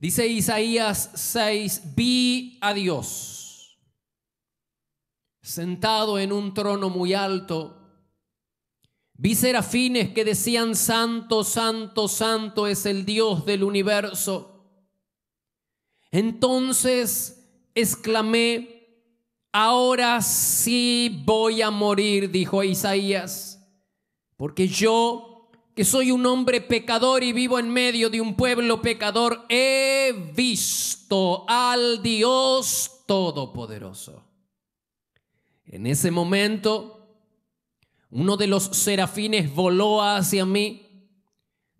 Dice Isaías 6, vi a Dios sentado en un trono muy alto. Vi serafines que decían: santo, santo, santo es el Dios del universo. Entonces exclamé: ahora sí voy a morir, dijo Isaías, porque yo, que soy un hombre pecador y vivo en medio de un pueblo pecador, he visto al Dios Todopoderoso. En ese momento, uno de los serafines voló hacia mí,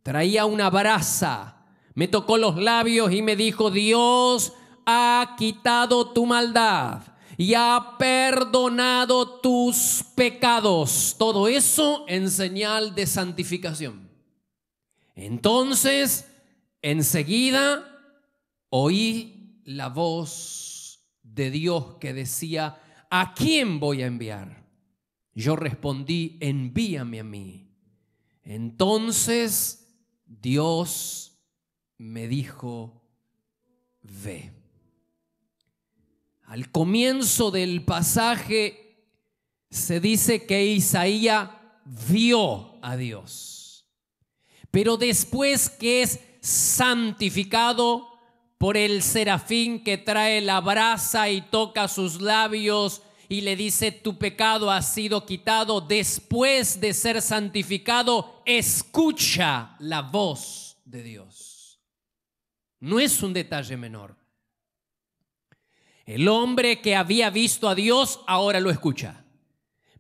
traía una brasa, me tocó los labios y me dijo: Dios ha quitado tu maldad y ha perdonado tus pecados. Todo eso en señal de santificación. Entonces, enseguida oí la voz de Dios que decía: ¿a quién voy a enviar? Yo respondí: envíame a mí. Entonces Dios me dijo: ve. Al comienzo del pasaje se dice que Isaías vio a Dios, pero después que es santificado por el serafín que trae la brasa y toca sus labios y le dice: tu pecado ha sido quitado, después de ser santificado, escucha la voz de Dios. No es un detalle menor. El hombre que había visto a Dios ahora lo escucha,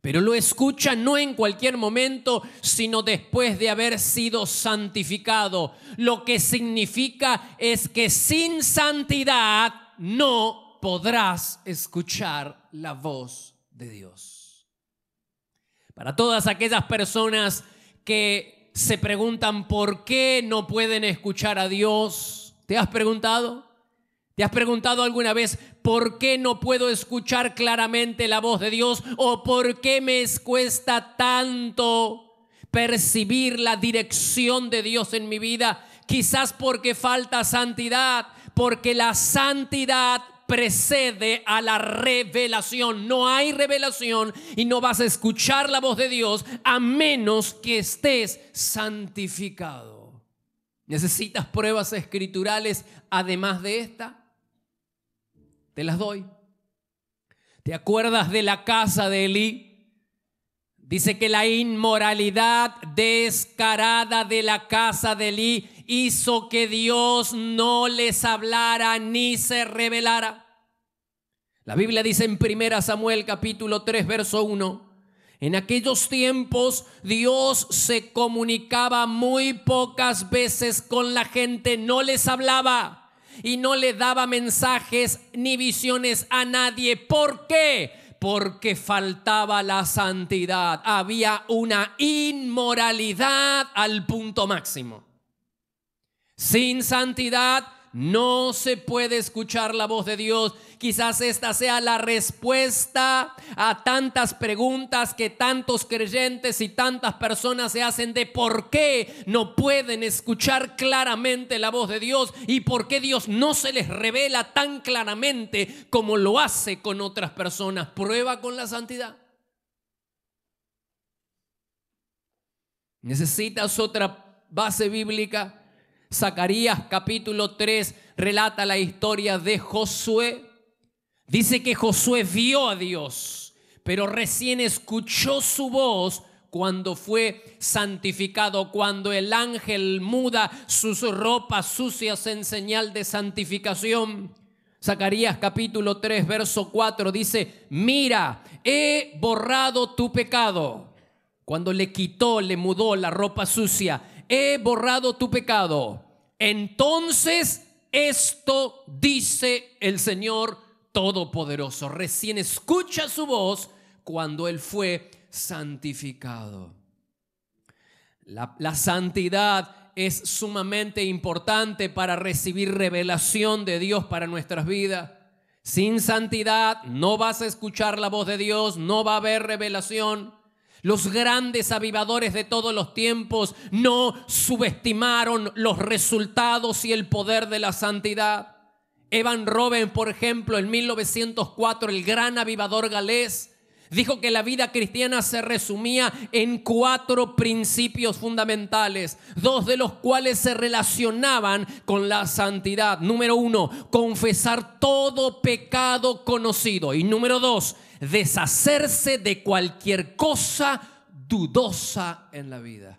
pero lo escucha no en cualquier momento, sino después de haber sido santificado. Lo que significa es que sin santidad no podrás escuchar la voz de Dios. Para todas aquellas personas que se preguntan por qué no pueden escuchar a Dios, ¿te has preguntado? ¿Te has preguntado alguna vez por qué no puedo escuchar claramente la voz de Dios? ¿O por qué me cuesta tanto percibir la dirección de Dios en mi vida? Quizás porque falta santidad, porque la santidad precede a la revelación. No hay revelación y no vas a escuchar la voz de Dios a menos que estés santificado. ¿Necesitas pruebas escriturales además de esta? Te las doy. ¿Te acuerdas de la casa de Elí? Dice que la inmoralidad descarada de la casa de Elí hizo que Dios no les hablara ni se revelara. La Biblia dice en 1 Samuel capítulo 3 verso 1: en aquellos tiempos Dios se comunicaba muy pocas veces con la gente, no les hablaba y no le daba mensajes ni visiones a nadie. ¿Por qué? Porque faltaba la santidad. Había una inmoralidad al punto máximo. Sin santidad no se puede escuchar la voz de Dios. Quizás esta sea la respuesta a tantas preguntas que tantos creyentes y tantas personas se hacen de por qué no pueden escuchar claramente la voz de Dios y por qué Dios no se les revela tan claramente como lo hace con otras personas. Prueba con la santidad. ¿Necesitas otra base bíblica? Zacarías capítulo 3 relata la historia de Josué. Dice que Josué vio a Dios, pero recién escuchó su voz cuando fue santificado, cuando el ángel muda sus ropas sucias en señal de santificación. Zacarías capítulo 3 verso 4 dice: mira, he borrado tu pecado. Cuando le quitó, le mudó la ropa sucia, he borrado tu pecado. Entonces esto dice el Señor Todopoderoso. Recién escucha su voz cuando Él fue santificado. La santidad es sumamente importante para recibir revelación de Dios para nuestras vidas. Sin santidad no vas a escuchar la voz de Dios, no va a haber revelación. Los grandes avivadores de todos los tiempos no subestimaron los resultados y el poder de la santidad. Evan Roben, por ejemplo, en 1904, el gran avivador galés, dijo que la vida cristiana se resumía en 4 principios fundamentales, 2 de los cuales se relacionaban con la santidad. Número 1, confesar todo pecado conocido. Y número 2, deshacerse de cualquier cosa dudosa en la vida.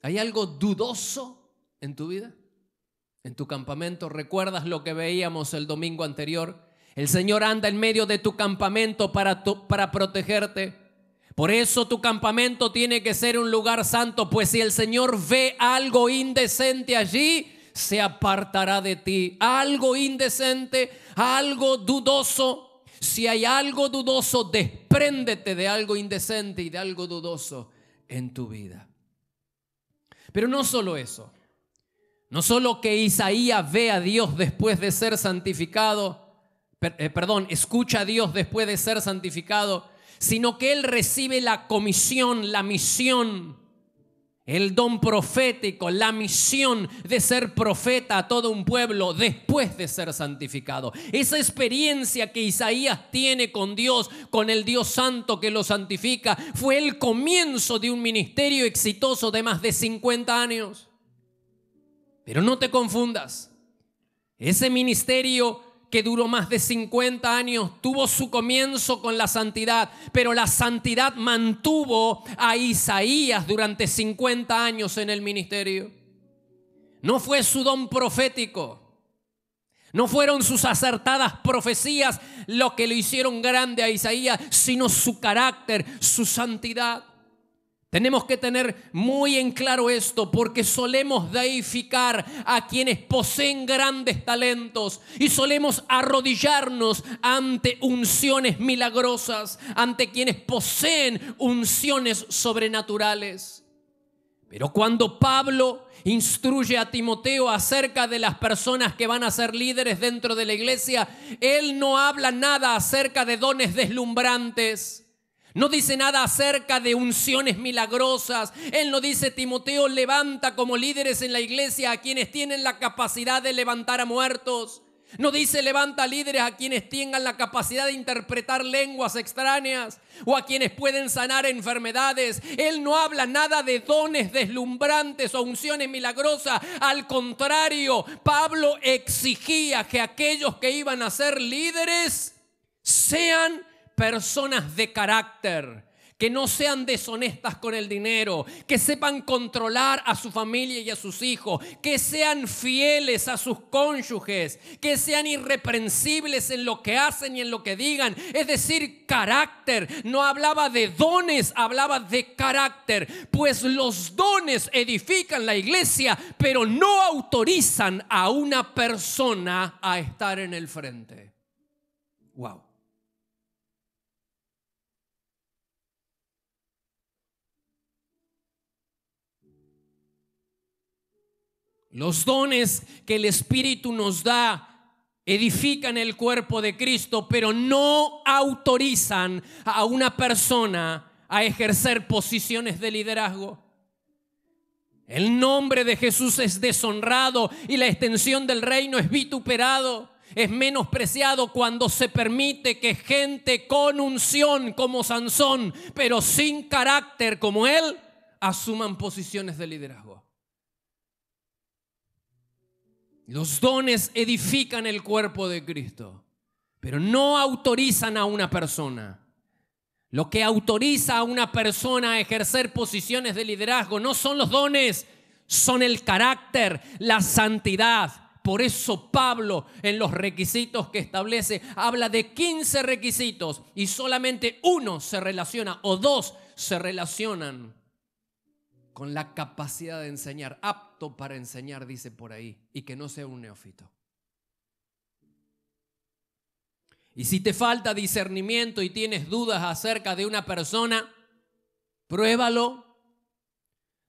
¿Hay algo dudoso en tu vida? En tu campamento, ¿recuerdas lo que veíamos el domingo anterior? El Señor anda en medio de tu campamento para protegerte. Por eso tu campamento tiene que ser un lugar santo, pues si el Señor ve algo indecente allí, se apartará de ti. Algo indecente, algo dudoso. Si hay algo dudoso, despréndete de algo indecente y de algo dudoso en tu vida. Pero no solo eso. No solo que Isaías ve a Dios después de ser santificado, escucha a Dios después de ser santificado, sino que él recibe la comisión, la misión, el don profético, la misión de ser profeta a todo un pueblo después de ser santificado. Esa experiencia que Isaías tiene con Dios, con el Dios santo que lo santifica, fue el comienzo de un ministerio exitoso de más de 50 años. Pero no te confundas, ese ministerio que duró más de 50 años tuvo su comienzo con la santidad, pero la santidad mantuvo a Isaías durante 50 años en el ministerio. No fue su don profético, no fueron sus acertadas profecías lo que lo hicieron grande a Isaías, sino su carácter, su santidad. Tenemos que tener muy en claro esto, porque solemos deificar a quienes poseen grandes talentos y solemos arrodillarnos ante unciones milagrosas, ante quienes poseen unciones sobrenaturales. Pero cuando Pablo instruye a Timoteo acerca de las personas que van a ser líderes dentro de la iglesia, él no habla nada acerca de dones deslumbrantes. No dice nada acerca de unciones milagrosas. Él no dice: Timoteo, levanta como líderes en la iglesia a quienes tienen la capacidad de levantar a muertos. No dice: levanta líderes a quienes tengan la capacidad de interpretar lenguas extrañas o a quienes pueden sanar enfermedades. Él no habla nada de dones deslumbrantes o unciones milagrosas. Al contrario, Pablo exigía que aquellos que iban a ser líderes sean personas de carácter, que no sean deshonestas con el dinero, que sepan controlar a su familia y a sus hijos, que sean fieles a sus cónyuges, que sean irreprensibles en lo que hacen y en lo que digan. Es decir, carácter. No hablaba de dones, hablaba de carácter. Pues los dones edifican la iglesia, pero no autorizan a una persona a estar en el frente. Wow. Los dones que el Espíritu nos da edifican el cuerpo de Cristo, pero no autorizan a una persona a ejercer posiciones de liderazgo. El nombre de Jesús es deshonrado y la extensión del reino es vituperado. Es menospreciado cuando se permite que gente con unción como Sansón, pero sin carácter como él, asuman posiciones de liderazgo. Los dones edifican el cuerpo de Cristo, pero no autorizan a una persona. Lo que autoriza a una persona a ejercer posiciones de liderazgo no son los dones, son el carácter, la santidad. Por eso Pablo, en los requisitos que establece, habla de 15 requisitos y solamente uno se relaciona o 2 se relacionan con la capacidad de enseñar, apto para enseñar, dice por ahí, y que no sea un neófito. Y si te falta discernimiento y tienes dudas acerca de una persona, pruébalo.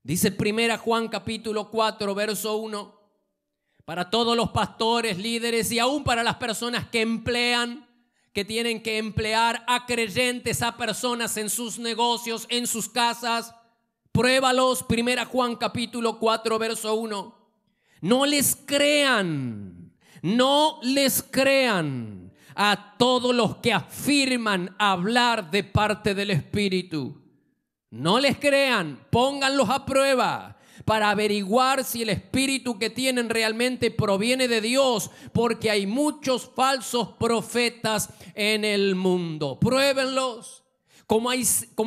Dice 1 Juan capítulo 4, verso 1, para todos los pastores, líderes y aún para las personas que emplean, que tienen que emplear a creyentes, a personas en sus negocios, en sus casas. Pruébalos. 1 Juan capítulo 4, verso 1. No les crean a todos los que afirman hablar de parte del Espíritu. No les crean, pónganlos a prueba para averiguar si el espíritu que tienen realmente proviene de Dios, porque hay muchos falsos profetas en el mundo. Pruébenlos, como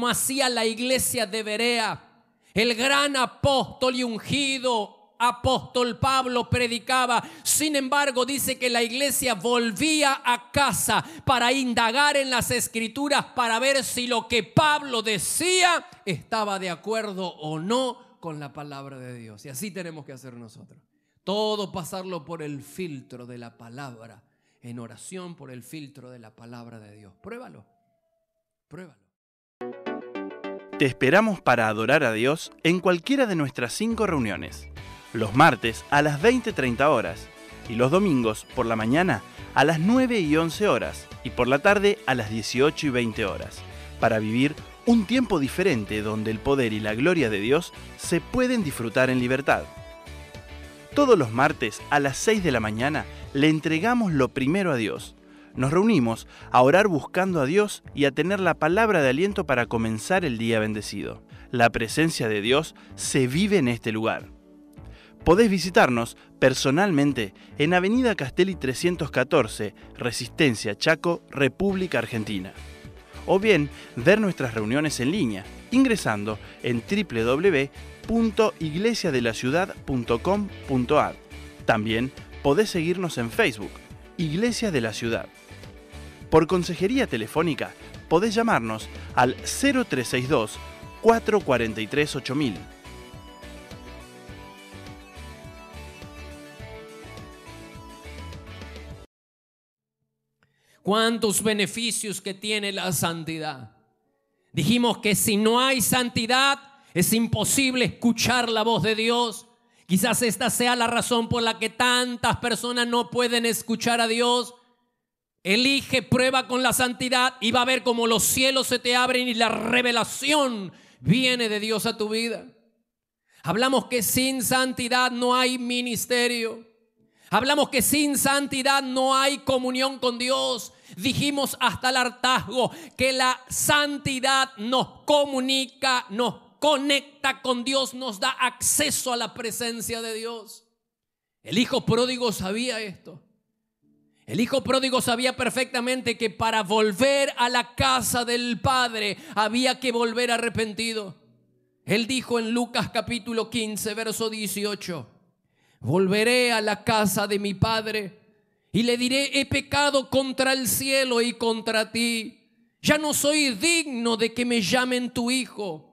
hacía la iglesia de Berea. El gran apóstol y ungido apóstol Pablo predicaba. Sin embargo, dice que la iglesia volvía a casa para indagar en las escrituras, para ver si lo que Pablo decía estaba de acuerdo o no con la palabra de Dios. Y así tenemos que hacer nosotros. Todo pasarlo por el filtro de la palabra, en oración por el filtro de la palabra de Dios. Pruébalo. Te esperamos para adorar a Dios en cualquiera de nuestras 5 reuniones. Los martes a las 20:30 horas y los domingos por la mañana a las 9 y 11 horas y por la tarde a las 18 y 20 horas, para vivir un tiempo diferente donde el poder y la gloria de Dios se pueden disfrutar en libertad. Todos los martes a las 6 de la mañana le entregamos lo primero a Dios. Nos reunimos a orar buscando a Dios y a tener la palabra de aliento para comenzar el día bendecido. La presencia de Dios se vive en este lugar. Podés visitarnos personalmente en Avenida Castelli 314, Resistencia, Chaco, República Argentina. O bien ver nuestras reuniones en línea, ingresando en www.iglesiadelaciudad.com.ar. También podés seguirnos en Facebook, Iglesia de la Ciudad. Por consejería telefónica, podés llamarnos al 0362 443 8000. ¿Cuántos beneficios que tiene la santidad? Dijimos que si no hay santidad, es imposible escuchar la voz de Dios. Quizás esta sea la razón por la que tantas personas no pueden escuchar a Dios. Elige, prueba con la santidad y va a ver cómo los cielos se te abren y la revelación viene de Dios a tu vida. Hablamos que sin santidad no hay ministerio. Hablamos que sin santidad no hay comunión con Dios. Dijimos hasta el hartazgo que la santidad nos comunica, nos conecta con Dios, nos da acceso a la presencia de Dios. El hijo pródigo sabía esto. El hijo pródigo sabía perfectamente que para volver a la casa del padre había que volver arrepentido. Él dijo en Lucas capítulo 15, verso 18: volveré a la casa de mi padre y le diré: he pecado contra el cielo y contra ti. Ya no soy digno de que me llamen tu hijo.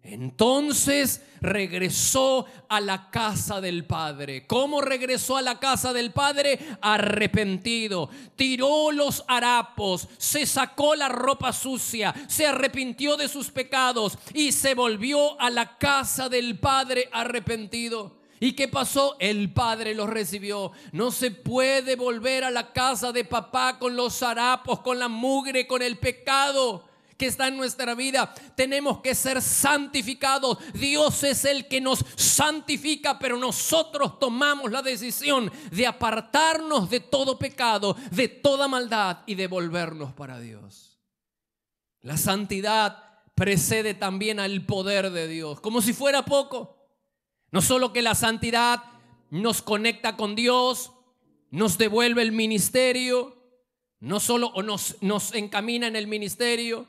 Entonces regresó a la casa del padre. ¿Cómo regresó a la casa del padre? Arrepentido. Tiró los harapos, se sacó la ropa sucia, se arrepintió de sus pecados y se volvió a la casa del padre arrepentido. ¿Y qué pasó? El padre los recibió. No se puede volver a la casa de papá con los harapos, con la mugre, con el pecado que está en nuestra vida. Tenemos que ser santificados. Dios es el que nos santifica, pero nosotros tomamos la decisión de apartarnos de todo pecado, de toda maldad y de volvernos para Dios. La santidad precede también al poder de Dios, como si fuera poco. No solo que la santidad nos conecta con Dios, nos devuelve el ministerio, no solo nos encamina en el ministerio,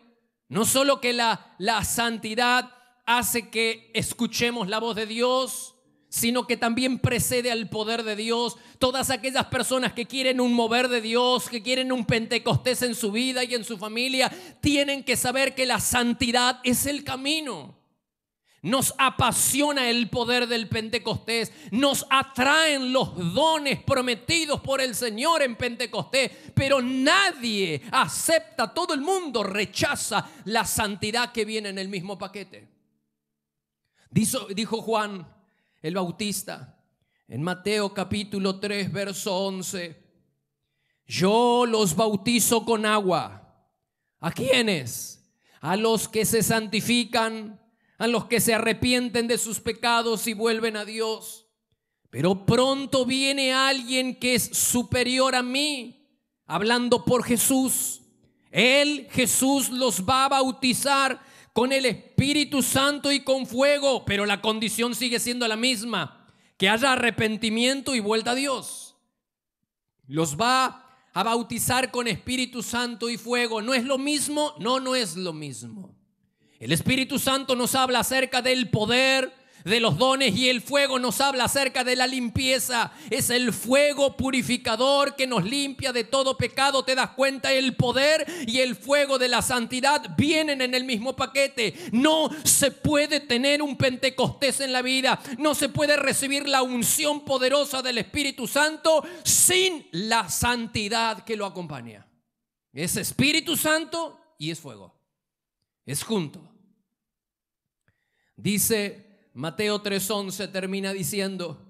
no solo que la santidad hace que escuchemos la voz de Dios, sino que también precede al poder de Dios. Todas aquellas personas que quieren un mover de Dios, que quieren un Pentecostés en su vida y en su familia, tienen que saber que la santidad es el camino. Nos apasiona el poder del Pentecostés, nos atraen los dones prometidos por el Señor en Pentecostés, pero nadie acepta, todo el mundo rechaza la santidad que viene en el mismo paquete. Dijo Juan el Bautista en Mateo capítulo 3, verso 11: Yo los bautizo con agua. ¿A quiénes? A los que se santifican, a los que se arrepienten de sus pecados y vuelven a Dios. Pero pronto viene alguien que es superior a mí, hablando por Jesús. Él, Jesús, los va a bautizar con el Espíritu Santo y con fuego, pero la condición sigue siendo la misma, que haya arrepentimiento y vuelta a Dios. Los va a bautizar con Espíritu Santo y fuego. ¿No es lo mismo? No es lo mismo. El Espíritu Santo nos habla acerca del poder, de los dones, y el fuego nos habla acerca de la limpieza. Es el fuego purificador que nos limpia de todo pecado. ¿Te das cuenta? El poder y el fuego de la santidad vienen en el mismo paquete. No se puede tener un Pentecostés en la vida, no se puede recibir la unción poderosa del Espíritu Santo sin la santidad que lo acompaña. Es Espíritu Santo y es fuego. Es junto. Dice Mateo 3:11, termina diciendo: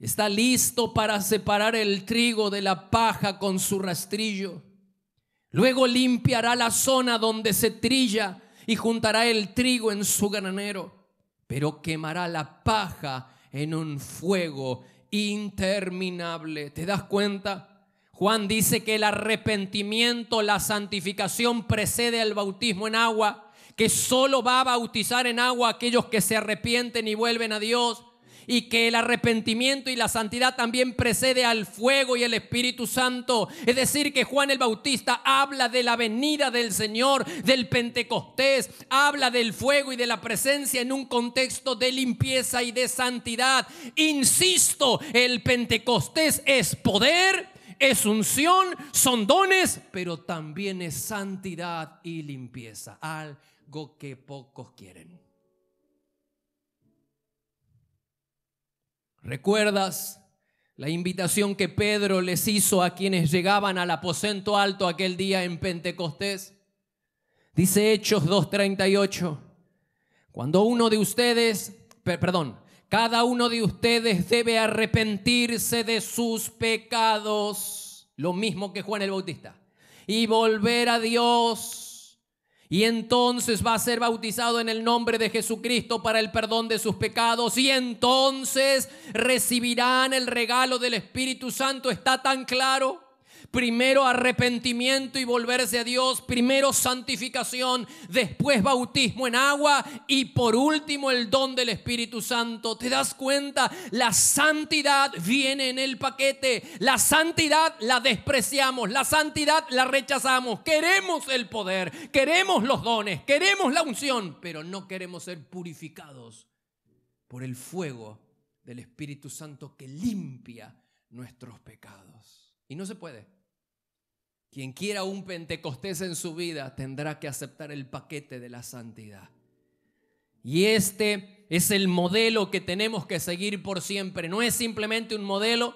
está listo para separar el trigo de la paja con su rastrillo. Luego limpiará la zona donde se trilla y juntará el trigo en su granero, pero quemará la paja en un fuego interminable. ¿Te das cuenta? Juan dice que el arrepentimiento, la santificación precede al bautismo en agua, que solo va a bautizar en agua a aquellos que se arrepienten y vuelven a Dios, y que el arrepentimiento y la santidad también precede al fuego y el Espíritu Santo. Es decir, que Juan el Bautista habla de la venida del Señor, del Pentecostés, habla del fuego y de la presencia en un contexto de limpieza y de santidad. Insisto, el Pentecostés es poder, es unción, son dones, pero también es santidad y limpieza, algo que pocos quieren. ¿Recuerdas la invitación que Pedro les hizo a quienes llegaban al aposento alto aquel día en Pentecostés? Dice Hechos 2:38, cada uno de ustedes debe arrepentirse de sus pecados, lo mismo que Juan el Bautista, y volver a Dios. Y entonces va a ser bautizado en el nombre de Jesucristo para el perdón de sus pecados. Y entonces recibirán el regalo del Espíritu Santo. ¿Está tan claro? Primero arrepentimiento y volverse a Dios. Primero santificación. Después bautismo en agua. Y por último el don del Espíritu Santo. ¿Te das cuenta? La santidad viene en el paquete. La santidad la despreciamos. La santidad la rechazamos. Queremos el poder. Queremos los dones. Queremos la unción. Pero no queremos ser purificados por el fuego del Espíritu Santo que limpia nuestros pecados. Y no se puede. Quien quiera un Pentecostés en su vida tendrá que aceptar el paquete de la santidad. Y este es el modelo que tenemos que seguir por siempre. No es simplemente un modelo.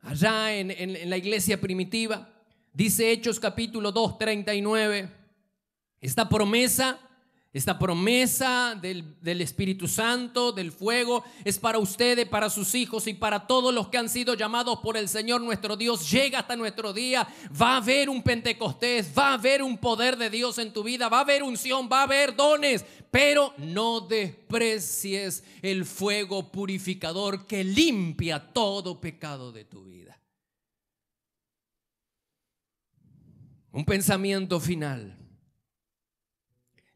Allá en la iglesia primitiva, dice Hechos capítulo 2:39, esta promesa del Espíritu Santo, del fuego, es para ustedes, para sus hijos y para todos los que han sido llamados por el Señor nuestro Dios. Llega hasta nuestro día. Va a haber un Pentecostés, va a haber un poder de Dios en tu vida, va a haber unción, va a haber dones, pero no desprecies el fuego purificador que limpia todo pecado de tu vida. Un pensamiento final.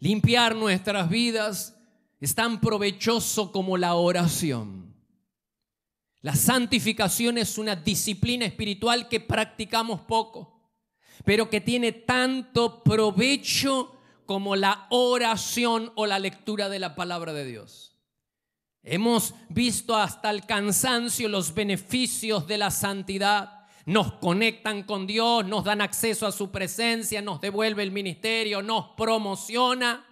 Limpiar nuestras vidas es tan provechoso como la oración. La santificación es una disciplina espiritual que practicamos poco, pero que tiene tanto provecho como la oración o la lectura de la palabra de Dios. Hemos visto hasta el cansancio los beneficios de la santidad. Nos conectan con Dios, nos dan acceso a su presencia, nos devuelve el ministerio, nos promociona.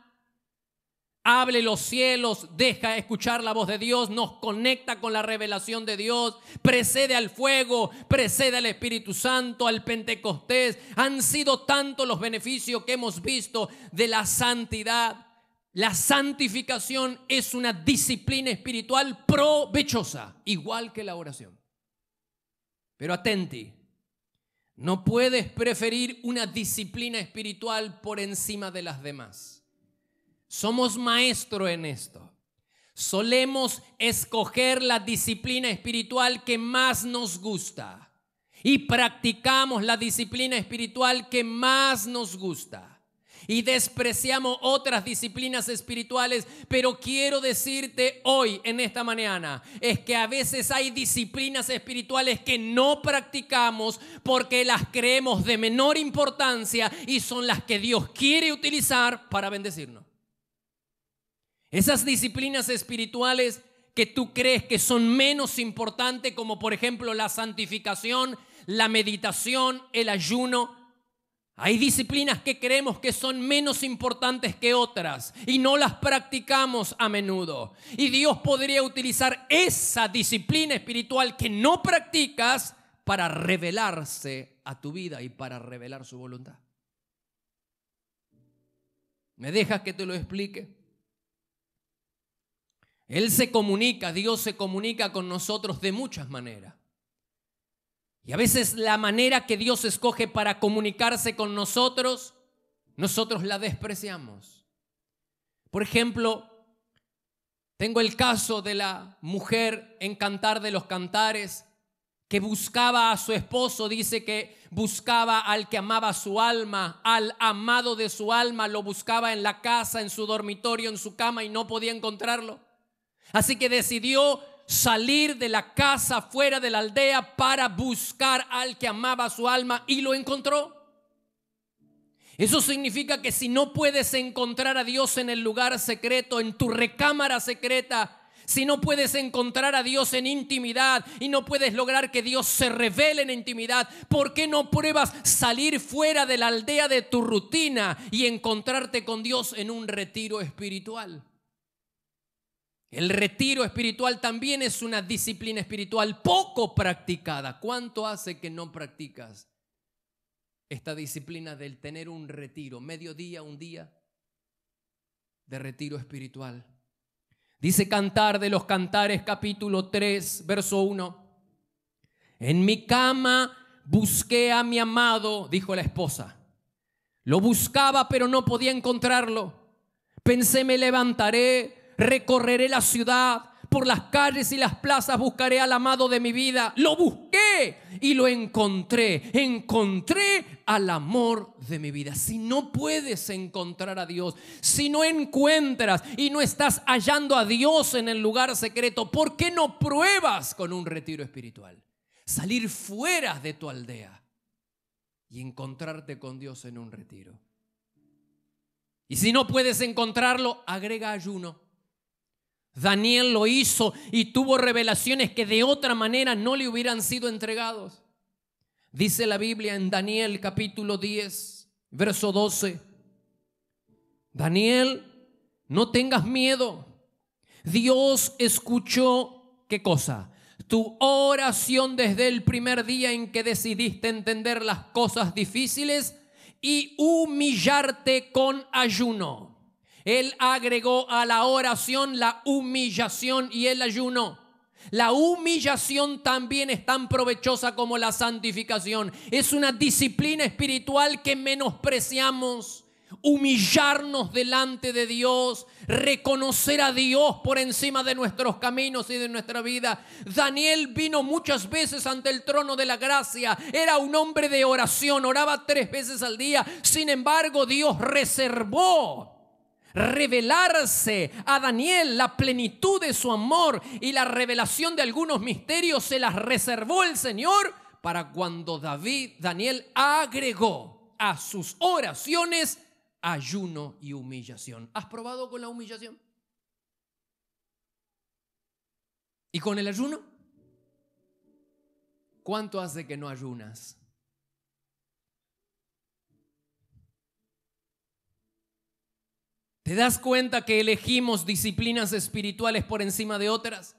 Abre los cielos, deja escuchar la voz de Dios, nos conecta con la revelación de Dios, precede al fuego, precede al Espíritu Santo, al Pentecostés. Han sido tantos los beneficios que hemos visto de la santidad. La santificación es una disciplina espiritual provechosa, igual que la oración. Pero atenti, No puedes preferir una disciplina espiritual por encima de las demás. Somos maestros en esto. Solemos escoger la disciplina espiritual que más nos gusta y practicamos la disciplina espiritual que más nos gusta. Y despreciamos otras disciplinas espirituales, pero quiero decirte hoy, en esta mañana, es que a veces hay disciplinas espirituales que no practicamos porque las creemos de menor importancia y son las que Dios quiere utilizar para bendecirnos. Esas disciplinas espirituales que tú crees que son menos importantes, como por ejemplo la santificación, la meditación, el ayuno. Hay disciplinas que creemos que son menos importantes que otras y no las practicamos a menudo. Y Dios podría utilizar esa disciplina espiritual que no practicas para revelarse a tu vida y para revelar su voluntad. ¿Me dejas que te lo explique? Él se comunica, Dios se comunica con nosotros de muchas maneras. Y a veces la manera que Dios escoge para comunicarse con nosotros, nosotros la despreciamos. Por ejemplo, tengo el caso de la mujer en Cantar de los Cantares que buscaba a su esposo, dice que buscaba al que amaba su alma, al amado de su alma, lo buscaba en la casa, en su dormitorio, en su cama y no podía encontrarlo. Así que decidió salir de la casa, fuera de la aldea, para buscar al que amaba su alma y lo encontró. Eso significa que si no puedes encontrar a Dios en el lugar secreto, en tu recámara secreta, si no puedes encontrar a Dios en intimidad y no puedes lograr que Dios se revele en intimidad, ¿por qué no pruebas salir fuera de la aldea de tu rutina y encontrarte con Dios en un retiro espiritual? El retiro espiritual también es una disciplina espiritual poco practicada. ¿Cuánto hace que no practicas esta disciplina del tener un retiro, mediodía, un día de retiro espiritual? Dice Cantar de los Cantares, capítulo 3, verso 1. En mi cama busqué a mi amado, dijo la esposa. Lo buscaba, pero no podía encontrarlo. Pensé, me levantaré, recorreré la ciudad, por las calles y las plazas buscaré al amado de mi vida. Lo busqué y lo encontré. Encontré al amor de mi vida. Si no puedes encontrar a Dios, si no encuentras y no estás hallando a Dios en el lugar secreto, ¿por qué no pruebas con un retiro espiritual? Salir fuera de tu aldea y encontrarte con Dios en un retiro. Y si no puedes encontrarlo, agrega ayuno. Daniel lo hizo y tuvo revelaciones que de otra manera no le hubieran sido entregados. Dice la Biblia en Daniel capítulo 10, verso 12. Daniel, no tengas miedo. Dios escuchó, ¿qué cosa? Tu oración desde el primer día en que decidiste entender las cosas difíciles y humillarte con ayuno. Él agregó a la oración la humillación y el ayuno. La humillación también es tan provechosa como la santificación. Es una disciplina espiritual que menospreciamos. Humillarnos delante de Dios, reconocer a Dios por encima de nuestros caminos y de nuestra vida. Daniel vino muchas veces ante el trono de la gracia. Era un hombre de oración, oraba 3 veces al día. Sin embargo, Dios reservó revelarse a Daniel la plenitud de su amor, y la revelación de algunos misterios se las reservó el Señor para cuando Daniel agregó a sus oraciones ayuno y humillación. ¿Has probado con la humillación? ¿Y con el ayuno? ¿Cuánto hace que no ayunas? ¿Te das cuenta que elegimos disciplinas espirituales por encima de otras?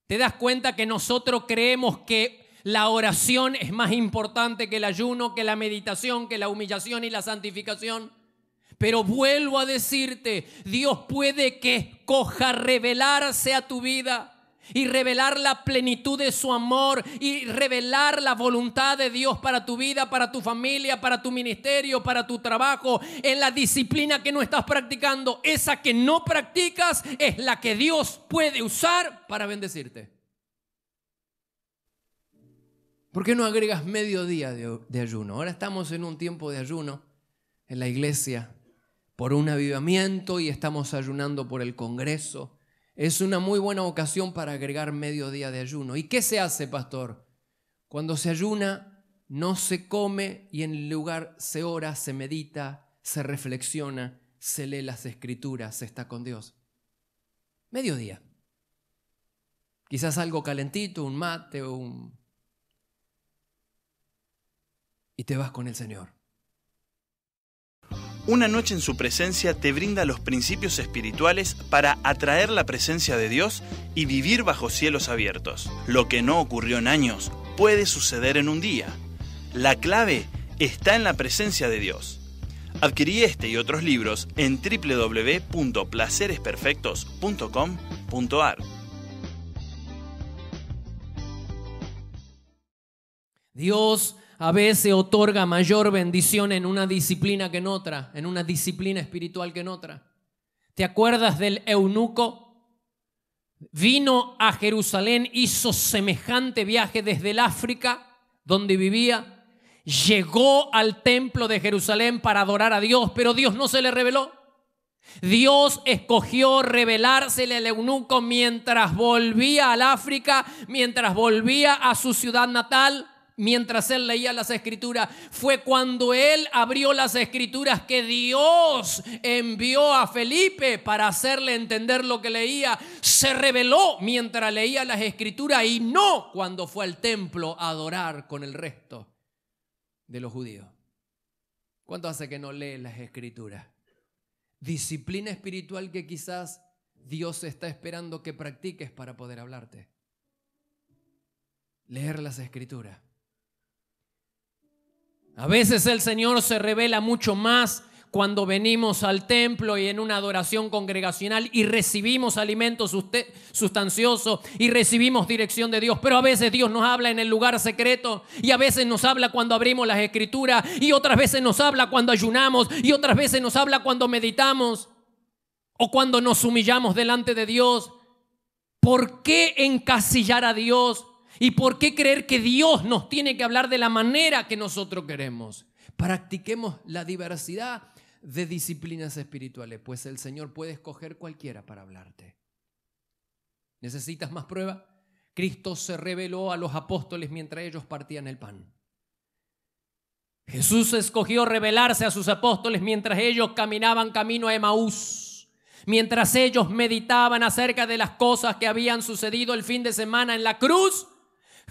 ¿Te das cuenta que nosotros creemos que la oración es más importante que el ayuno, que la meditación, que la humillación y la santificación? Pero vuelvo a decirte, Dios puede que escoja revelarse a tu vida y revelar la plenitud de su amor y revelar la voluntad de Dios para tu vida, para tu familia, para tu ministerio, para tu trabajo, en la disciplina que no estás practicando. Esa que no practicas es la que Dios puede usar para bendecirte. ¿Por qué no agregas medio día de ayuno? Ahora estamos en un tiempo de ayuno en la iglesia por un avivamiento y estamos ayunando por el Congreso. Es una muy buena ocasión para agregar medio día de ayuno. ¿Y qué se hace, pastor? Cuando se ayuna, no se come y en lugar se ora, se medita, se reflexiona, se lee las escrituras, se está con Dios. Mediodía. Quizás algo calentito, un mate o y te vas con el Señor. Una noche en su presencia te brinda los principios espirituales para atraer la presencia de Dios y vivir bajo cielos abiertos. Lo que no ocurrió en años puede suceder en un día. La clave está en la presencia de Dios. Adquirí este y otros libros en www.placeresperfectos.com.ar. Dios a veces otorga mayor bendición en una disciplina que en otra, en una disciplina espiritual que en otra. ¿Te acuerdas del eunuco? Vino a Jerusalén, hizo semejante viaje desde el África, donde vivía, llegó al templo de Jerusalén para adorar a Dios, pero Dios no se le reveló. Dios escogió revelársele al eunuco mientras volvía al África, mientras volvía a su ciudad natal. Mientras él leía las escrituras, fue cuando él abrió las escrituras que Dios envió a Felipe para hacerle entender lo que leía. Se reveló mientras leía las escrituras y no cuando fue al templo a adorar con el resto de los judíos. ¿Cuánto hace que no lees las escrituras? Disciplina espiritual que quizás Dios está esperando que practiques para poder hablarte. Leer las escrituras. A veces el Señor se revela mucho más cuando venimos al templo y en una adoración congregacional y recibimos alimento sustancioso y recibimos dirección de Dios. Pero a veces Dios nos habla en el lugar secreto y a veces nos habla cuando abrimos las escrituras y otras veces nos habla cuando ayunamos y otras veces nos habla cuando meditamos o cuando nos humillamos delante de Dios. ¿Por qué encasillar a Dios? ¿Y por qué creer que Dios nos tiene que hablar de la manera que nosotros queremos? Practiquemos la diversidad de disciplinas espirituales, pues el Señor puede escoger cualquiera para hablarte. ¿Necesitas más prueba? Cristo se reveló a los apóstoles mientras ellos partían el pan. Jesús escogió revelarse a sus apóstoles mientras ellos caminaban camino a Emaús. Mientras ellos meditaban acerca de las cosas que habían sucedido el fin de semana en la cruz,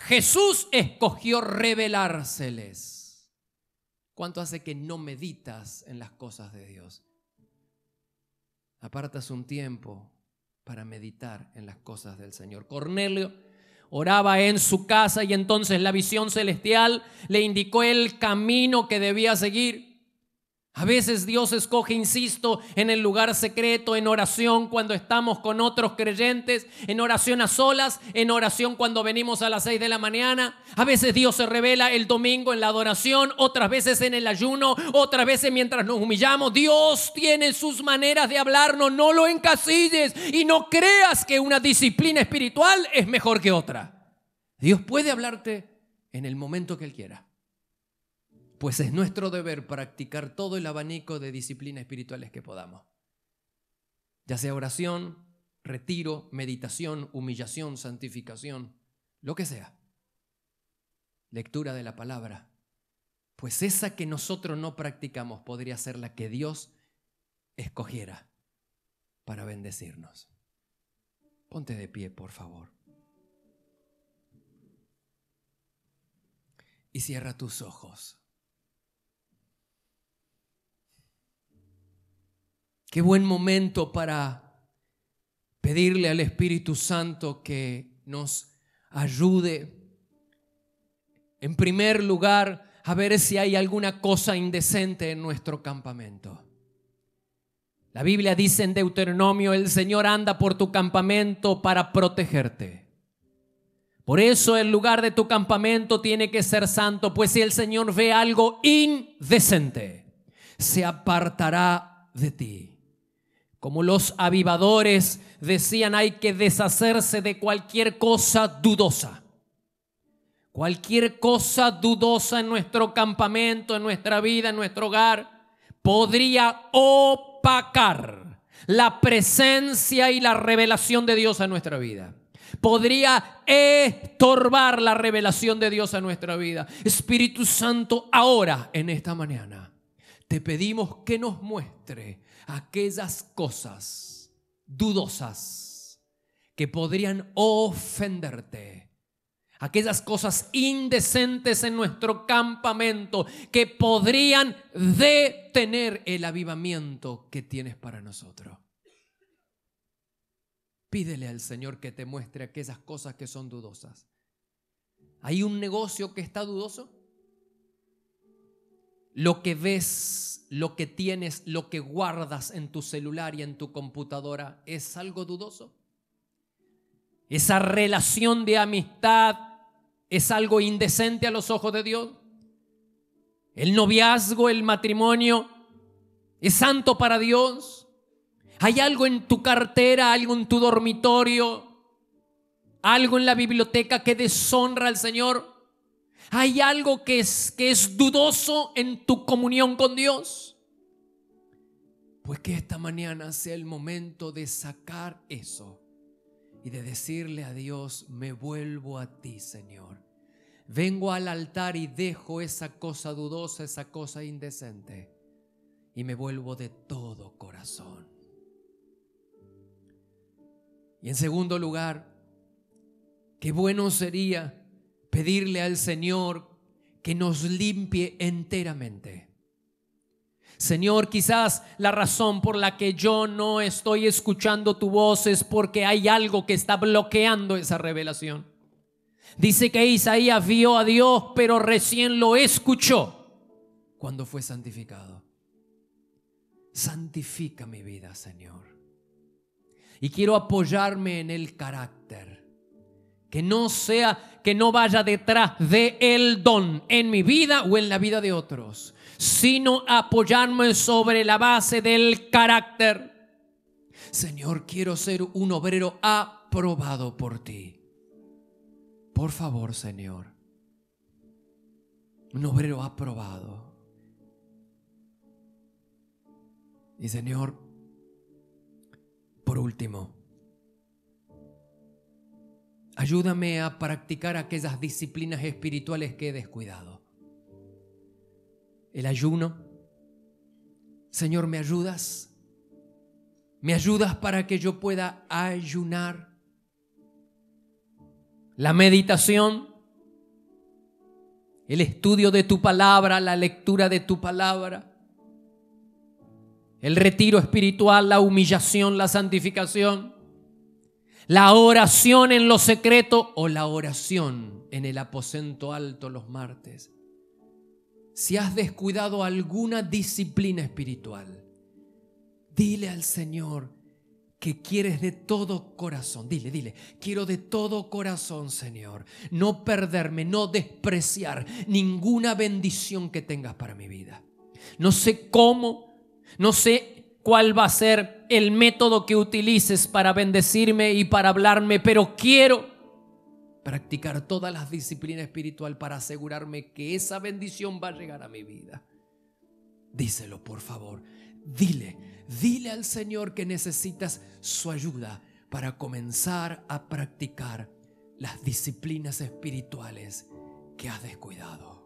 Jesús escogió revelárseles. ¿Cuánto hace que no meditas en las cosas de Dios? Apartas un tiempo para meditar en las cosas del Señor. Cornelio oraba en su casa y entonces la visión celestial le indicó el camino que debía seguir. A veces Dios escoge, insisto, en el lugar secreto, en oración cuando estamos con otros creyentes, en oración a solas, en oración cuando venimos a las 6 de la mañana. A veces Dios se revela el domingo en la adoración, otras veces en el ayuno, otras veces mientras nos humillamos. Dios tiene sus maneras de hablarnos, no lo encasilles y no creas que una disciplina espiritual es mejor que otra. Dios puede hablarte en el momento que Él quiera. Pues es nuestro deber practicar todo el abanico de disciplinas espirituales que podamos. Ya sea oración, retiro, meditación, humillación, santificación, lo que sea. Lectura de la palabra. Pues esa que nosotros no practicamos podría ser la que Dios escogiera para bendecirnos. Ponte de pie, por favor. Y cierra tus ojos. Qué buen momento para pedirle al Espíritu Santo que nos ayude. En primer lugar, a ver si hay alguna cosa indecente en nuestro campamento. La Biblia dice en Deuteronomio: el Señor anda por tu campamento para protegerte. Por eso el lugar de tu campamento tiene que ser santo, pues si el Señor ve algo indecente, se apartará de ti. Como los avivadores decían, hay que deshacerse de cualquier cosa dudosa. Cualquier cosa dudosa en nuestro campamento, en nuestra vida, en nuestro hogar, podría opacar la presencia y la revelación de Dios en nuestra vida. Podría estorbar la revelación de Dios en nuestra vida. Espíritu Santo, ahora, en esta mañana, te pedimos que nos muestre aquellas cosas dudosas que podrían ofenderte. Aquellas cosas indecentes en nuestro campamento que podrían detener el avivamiento que tienes para nosotros. Pídele al Señor que te muestre aquellas cosas que son dudosas. ¿Hay un negocio que está dudoso? Lo que ves, lo que tienes, lo que guardas en tu celular y en tu computadora, ¿es algo dudoso? Esa relación de amistad es algo indecente a los ojos de Dios. El noviazgo, el matrimonio, ¿es santo para Dios? ¿Hay algo en tu cartera, algo en tu dormitorio, algo en la biblioteca que deshonra al Señor? ¿Hay algo que es dudoso en tu comunión con Dios? Pues que esta mañana sea el momento de sacar eso y de decirle a Dios: me vuelvo a ti, Señor. Vengo al altar y dejo esa cosa dudosa, esa cosa indecente, y me vuelvo de todo corazón. Y en segundo lugar, qué bueno sería pedirle al Señor que nos limpie enteramente. Señor, quizás la razón por la que yo no estoy escuchando tu voz es porque hay algo que está bloqueando esa revelación. Dice que Isaías vio a Dios, pero recién lo escuchó cuando fue santificado. Santifica mi vida, Señor. Y quiero apoyarme en el carácter. Que no vaya detrás de el don en mi vida o en la vida de otros, sino apoyarme sobre la base del carácter. Señor, quiero ser un obrero aprobado por ti. Por favor, Señor, un obrero aprobado. Y Señor, por último, ayúdame a practicar aquellas disciplinas espirituales que he descuidado. El ayuno. Señor, ¿me ayudas? ¿Me ayudas para que yo pueda ayunar? La meditación, el estudio de tu palabra, la lectura de tu palabra, el retiro espiritual, la humillación, la santificación, la oración en lo secreto o la oración en el aposento alto los martes. Si has descuidado alguna disciplina espiritual, dile al Señor que quieres de todo corazón. Dile, quiero de todo corazón, Señor, no perderme, no despreciar ninguna bendición que tengas para mi vida. No sé cómo, no sé cuál va a ser el método que utilices para bendecirme y para hablarme, pero quiero practicar todas las disciplinas espirituales para asegurarme que esa bendición va a llegar a mi vida. Díselo, por favor. Dile al Señor que necesitas su ayuda para comenzar a practicar las disciplinas espirituales que has descuidado.